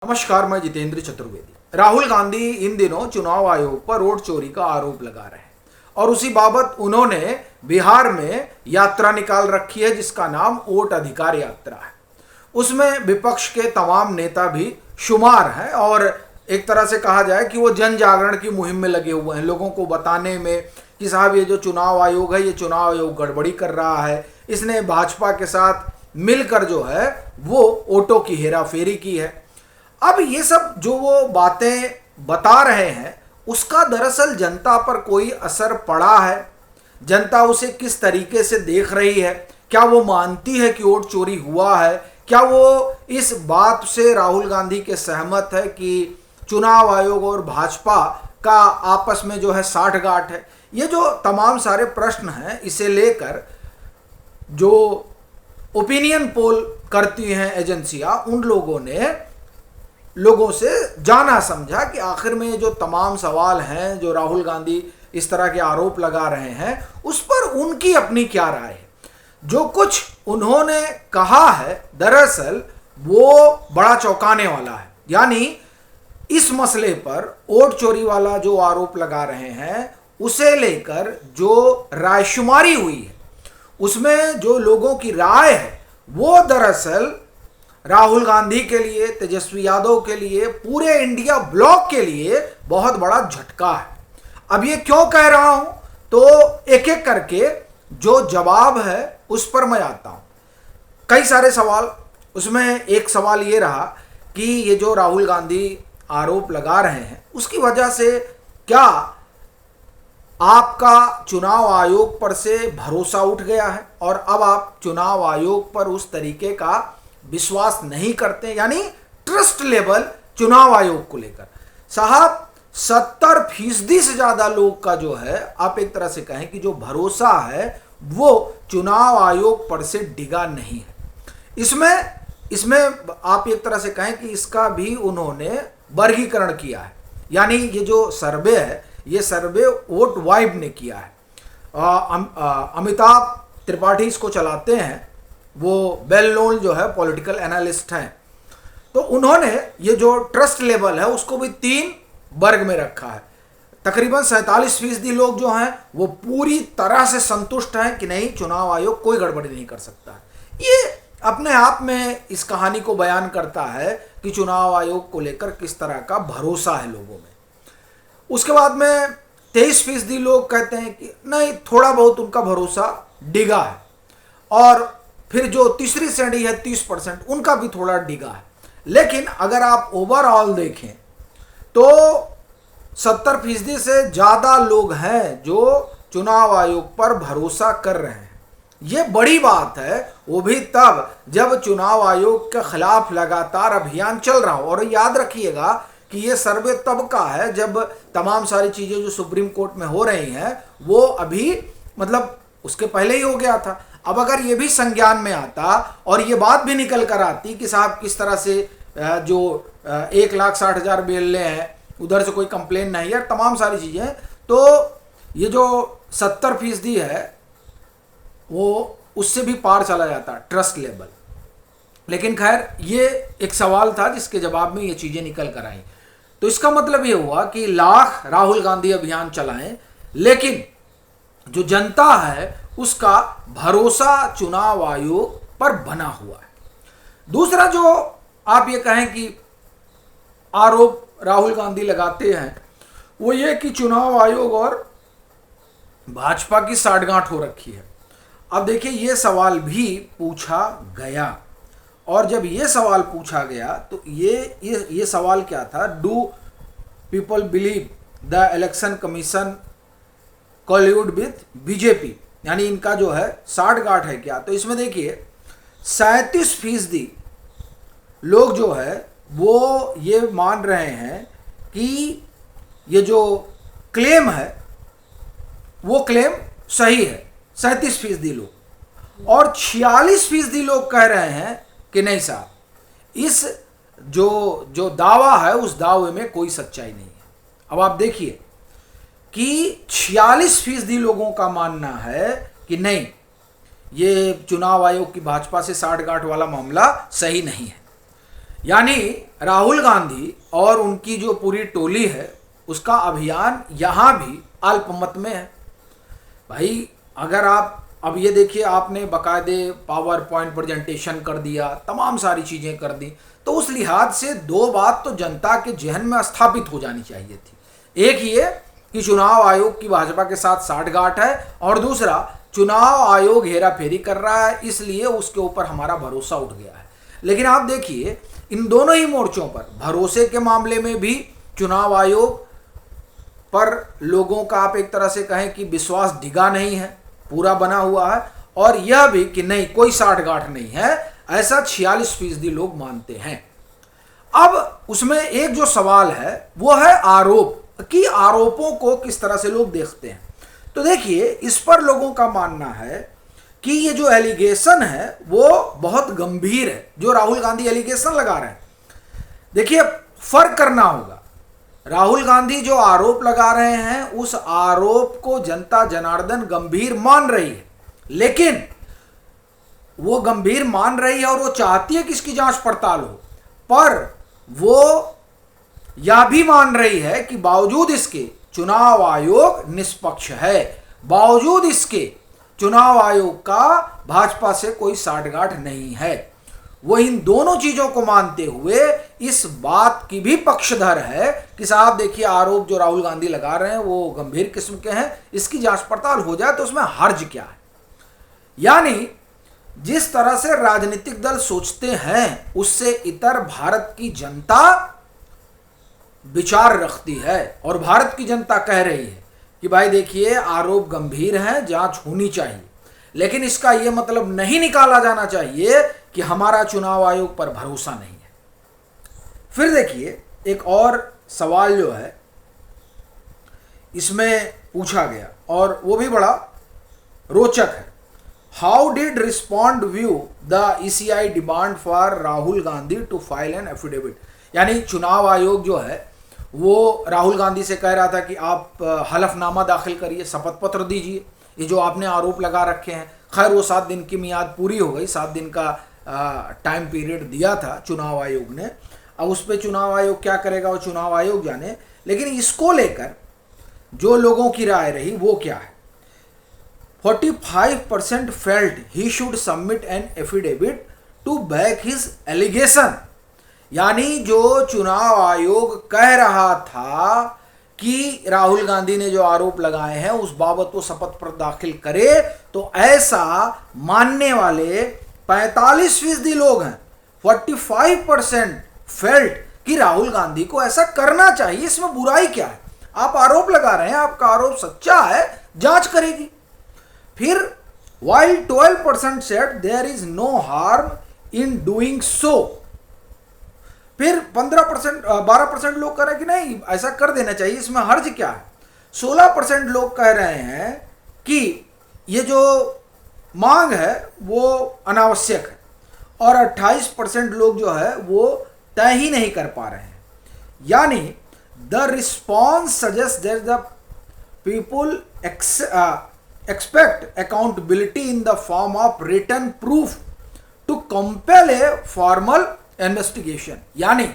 नमस्कार, मैं जितेंद्र चतुर्वेदी। राहुल गांधी इन दिनों चुनाव आयोग पर वोट चोरी का आरोप लगा रहे हैं और उसी बाबत उन्होंने बिहार में यात्रा निकाल रखी है जिसका नाम वोट अधिकार यात्रा है। उसमें विपक्ष के तमाम नेता भी शुमार हैं और एक तरह से कहा जाए कि वो जन जागरण की मुहिम में लगे हुए हैं, लोगों को बताने में कि साहब ये जो चुनाव आयोग है, ये चुनाव आयोग गड़बड़ी कर रहा है, इसने भाजपा के साथ मिलकर जो है वो वोटों की हेराफेरी की है। अब ये सब जो वो बातें बता रहे हैं उसका दरअसल जनता पर कोई असर पड़ा है? जनता उसे किस तरीके से देख रही है? क्या वो मानती है कि वोट चोरी हुआ है? क्या वो इस बात से राहुल गांधी के सहमत है कि चुनाव आयोग और भाजपा का आपस में जो है साठगांठ है? ये जो तमाम सारे प्रश्न हैं, इसे लेकर जो ओपिनियन पोल करती हैं एजेंसियां, उन लोगों से जाना समझा कि आखिर में जो तमाम सवाल हैं, जो राहुल गांधी इस तरह के आरोप लगा रहे हैं, उस पर उनकी अपनी क्या राय है। जो कुछ उन्होंने कहा है दरअसल वो बड़ा चौंकाने वाला है। यानी इस मसले पर वोट चोरी वाला जो आरोप लगा रहे हैं उसे लेकर जो रायशुमारी हुई है, उसमें जो लोगों की राय है वो दरअसल राहुल गांधी के लिए, तेजस्वी यादव के लिए, पूरे इंडिया ब्लॉक के लिए बहुत बड़ा झटका है। अब ये क्यों कह रहा हूं, तो एक एक करके जो जवाब है उस पर मैं आता हूं। कई सारे सवाल, उसमें एक सवाल ये रहा कि ये जो राहुल गांधी आरोप लगा रहे हैं उसकी वजह से क्या आपका चुनाव आयोग पर से भरोसा उठ गया है और अब आप चुनाव आयोग पर उस तरीके का विश्वास नहीं करते, यानी ट्रस्ट लेवल चुनाव आयोग को लेकर। साहब 70% से ज्यादा लोग का जो है, आप एक तरह से कहें कि जो भरोसा है वो चुनाव आयोग पर से डिगा नहीं है। इसमें आप एक तरह से कहें कि इसका भी उन्होंने वर्गीकरण किया है। यानी ये जो सर्वे है, ये सर्वे वोट वाइब ने किया है। अमिताभ त्रिपाठी इसको चलाते हैं, वो वेल नोन जो है पॉलिटिकल एनालिस्ट हैं। तो उन्होंने ये जो ट्रस्ट लेवल है उसको भी 3 वर्ग में रखा है। तकरीबन 47% लोग जो हैं वो पूरी तरह से संतुष्ट हैं कि नहीं, चुनाव आयोग कोई गड़बड़ी नहीं कर सकता है। ये अपने आप में इस कहानी को बयान करता है कि चुनाव आयोग को लेकर किस तरह का भरोसा है लोगों में। उसके बाद में 23% लोग कहते हैं कि नहीं, थोड़ा बहुत उनका भरोसा डिगा है। और फिर जो तीसरी श्रेणी है 30%, उनका भी थोड़ा डिगा है। लेकिन अगर आप ओवरऑल देखें तो 70% से ज़्यादा लोग हैं जो चुनाव आयोग पर भरोसा कर रहे हैं। ये बड़ी बात है, वो भी तब जब चुनाव आयोग के खिलाफ लगातार अभियान चल रहा हो। और याद रखिएगा कि ये सर्वे तब का है जब तमाम सारी चीज़ें जो सुप्रीम कोर्ट में हो रही हैं वो अभी मतलब उसके पहले ही हो गया था। अब अगर ये भी संज्ञान में आता और ये बात भी निकल कर आती कि साहब किस तरह से जो 1,60,000 बिल्ले हैं उधर से कोई कंप्लेन नहीं है, तमाम सारी चीज़ें, तो ये जो 70% है वो उससे भी पार चला जाता ट्रस्ट लेवल। लेकिन खैर ये एक सवाल था जिसके जवाब में ये चीज़ें निकल कर आई। तो इसका मतलब ये हुआ कि लाख राहुल गांधी अभियान चलाएं, लेकिन जो जनता है उसका भरोसा चुनाव आयोग पर बना हुआ है। दूसरा जो आप ये कहें कि आरोप राहुल गांधी लगाते हैं वो ये कि चुनाव आयोग और भाजपा की साठगांठ हो रखी है। अब देखिए, ये सवाल भी पूछा गया और जब ये सवाल पूछा गया तो ये सवाल क्या था, do people believe the election commission Kollywood with BJP, यानी इनका जो है साठगांठ है क्या। तो इसमें देखिए 37% लोग जो है वो ये मान रहे हैं कि ये जो क्लेम है वो क्लेम सही है, 37% लोग। और 46% लोग कह रहे हैं कि नहीं साहब, इस जो दावा है उस दावे में कोई सच्चाई नहीं है। अब आप देखिए कि 46% लोगों का मानना है कि नहीं, ये चुनाव आयोग की भाजपा से साठगांठ वाला मामला सही नहीं है। यानी राहुल गांधी और उनकी जो पूरी टोली है उसका अभियान यहाँ भी अल्पमत में है। भाई अगर आप अब ये देखिए, आपने बाकायदे पावर पॉइंट प्रेजेंटेशन कर दिया, तमाम सारी चीज़ें कर दी, तो उस लिहाज से दो बात तो जनता के जहन में स्थापित हो जानी चाहिए थी। एक ये कि चुनाव आयोग की भाजपा के साथ साठगांठ है, और दूसरा चुनाव आयोग हेरा फेरी कर रहा है, इसलिए उसके ऊपर हमारा भरोसा उठ गया है। लेकिन आप देखिए, इन दोनों ही मोर्चों पर, भरोसे के मामले में भी चुनाव आयोग पर लोगों का आप एक तरह से कहें कि विश्वास डिगा नहीं है, पूरा बना हुआ है, और यह भी कि नहीं कोई साठगांठ नहीं है, ऐसा 46% लोग मानते हैं। अब उसमें एक जो सवाल है वो है आरोप कि आरोपों को किस तरह से लोग देखते हैं। तो देखिए, इस पर लोगों का मानना है कि ये जो एलिगेशन है वो बहुत गंभीर है, जो राहुल गांधी एलिगेशन लगा रहे हैं। देखिए, फर्क करना होगा, राहुल गांधी जो आरोप लगा रहे हैं उस आरोप को जनता जनार्दन गंभीर मान रही है, लेकिन वो गंभीर मान रही है और वो चाहती है कि इसकी जांच पड़ताल हो, पर वो यह भी मान रही है कि बावजूद इसके चुनाव आयोग निष्पक्ष है, बावजूद इसके चुनाव आयोग का भाजपा से कोई साठगांठ नहीं है। वो इन दोनों चीजों को मानते हुए इस बात की भी पक्षधर है कि साहब देखिए, आरोप जो राहुल गांधी लगा रहे हैं वो गंभीर किस्म के हैं, इसकी जांच पड़ताल हो जाए तो उसमें हर्ज क्या है। यानी जिस तरह से राजनीतिक दल सोचते हैं उससे इतर भारत की जनता विचार रखती है, और भारत की जनता कह रही है कि भाई देखिए, आरोप गंभीर हैं, जांच होनी चाहिए, लेकिन इसका यह मतलब नहीं निकाला जाना चाहिए कि हमारा चुनाव आयोग पर भरोसा नहीं है। फिर देखिए, एक और सवाल जो है इसमें पूछा गया और वो भी बड़ा रोचक है। How did respondents view the ECI demand for Rahul Gandhi to file an affidavit. यानी चुनाव आयोग जो है वो राहुल गांधी से कह रहा था कि आप हलफनामा दाखिल करिए, शपथ पत्र दीजिए, ये जो आपने आरोप लगा रखे हैं। खैर वो 7 दिन की मियाद पूरी हो गई, 7 दिन का टाइम पीरियड दिया था चुनाव आयोग ने। अब उस पर चुनाव आयोग क्या करेगा वो चुनाव आयोग जाने, लेकिन इसको लेकर जो लोगों की राय रही वो क्या है। 45% felt he should submit an affidavit to back his allegation. यानी जो चुनाव आयोग कह रहा था कि राहुल गांधी ने जो आरोप लगाए हैं उस बाबत वो शपथ पत्र दाखिल करे, तो ऐसा मानने वाले 45% लोग हैं। 45% फेल्ट कि राहुल गांधी को ऐसा करना चाहिए, इसमें बुराई क्या है। आप आरोप लगा रहे हैं, आपका आरोप सच्चा है, जांच करेगी। फिर while 12% said there is no harm in doing so, फिर 12% लोग कह रहे हैं कि नहीं ऐसा कर देना चाहिए, इसमें हर्ज क्या है। 16% लोग कह रहे हैं कि ये जो मांग है वो अनावश्यक है, और 28% लोग जो है वो तय ही नहीं कर पा रहे हैं। यानी the response suggest that the people expect accountability in the form of written proof to compel a formal investigation। यानी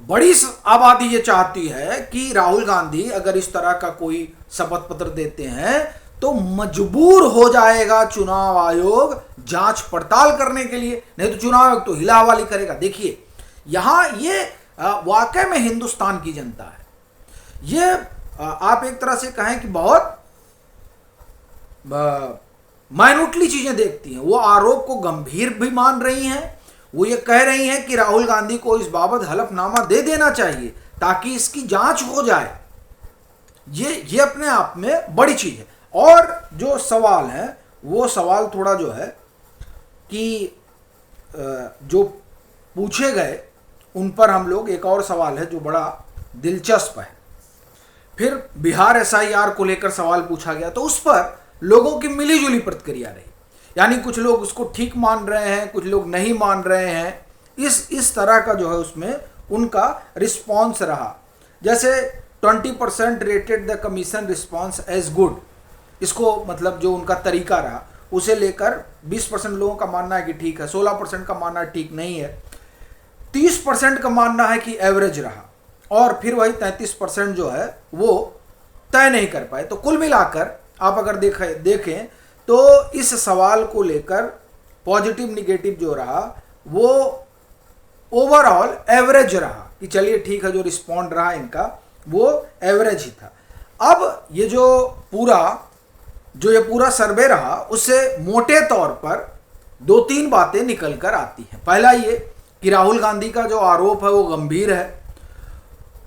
बड़ी आबादी ये चाहती है कि राहुल गांधी अगर इस तरह का कोई शपथ पत्र देते हैं तो मजबूर हो जाएगा चुनाव आयोग जांच पड़ताल करने के लिए, नहीं तो चुनाव आयोग तो हिला हवाली करेगा। देखिए यहां ये वाकई में हिंदुस्तान की जनता है, ये आप एक तरह से कहें कि बहुत माइन्यूटली चीजें देखती हैं। वो आरोप को गंभीर भी मान रही हैं, वो ये कह रही हैं कि राहुल गांधी को इस बाबत हलफनामा दे देना चाहिए ताकि इसकी जांच हो जाए। ये अपने आप में बड़ी चीज है। और जो सवाल है वो सवाल थोड़ा जो है कि जो पूछे गए उन पर हम लोग, एक और सवाल है जो बड़ा दिलचस्प है। फिर बिहार एसआईआर को लेकर सवाल पूछा गया तो उस पर लोगों की मिलीजुली प्रतिक्रिया रही। यानी कुछ लोग उसको ठीक मान रहे हैं, कुछ लोग नहीं मान रहे हैं। इस तरह का जो है उसमें उनका रिस्पॉन्स रहा। जैसे 20% rated the commission response as good, इसको मतलब जो उनका तरीका रहा उसे लेकर 20% लोगों का मानना है कि ठीक है, 16% का मानना ठीक नहीं है। 30% का मानना है कि एवरेज रहा, और फिर वही 33% जो है वो तय नहीं कर पाए। तो कुल मिलाकर आप अगर देखें तो इस सवाल को लेकर पॉजिटिव निगेटिव जो रहा वो ओवरऑल एवरेज रहा कि चलिए ठीक है, जो रिस्पॉन्ड रहा इनका वो एवरेज ही था। अब ये पूरा सर्वे रहा, उससे मोटे तौर पर 2-3 बातें निकल कर आती हैं। पहला ये कि राहुल गांधी का जो आरोप है वो गंभीर है,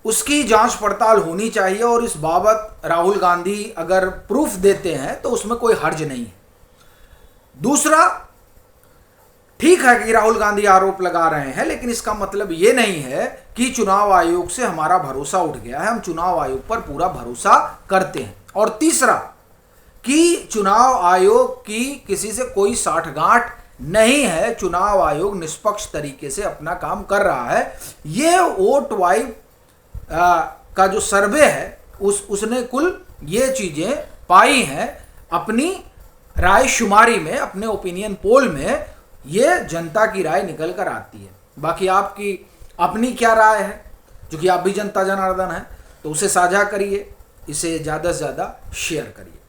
उसकी जांच पड़ताल होनी चाहिए, और इस बाबत राहुल गांधी अगर प्रूफ देते हैं तो उसमें कोई हर्ज नहीं है। दूसरा, ठीक है कि राहुल गांधी आरोप लगा रहे हैं, लेकिन इसका मतलब ये नहीं है कि चुनाव आयोग से हमारा भरोसा उठ गया है। हम चुनाव आयोग पर पूरा भरोसा करते हैं। और तीसरा कि चुनाव आयोग की किसी से कोई साठगांठ नहीं है, चुनाव आयोग निष्पक्ष तरीके से अपना काम कर रहा है। ये वोट वाइब का जो सर्वे है उसने कुल ये चीजें पाई हैं अपनी राय शुमारी में, अपने ओपिनियन पोल में ये जनता की राय निकल कर आती है। बाकी आपकी अपनी क्या राय है, क्योंकि आप भी जनता जनार्दन है, तो उसे साझा करिए, इसे ज़्यादा से ज़्यादा शेयर करिए।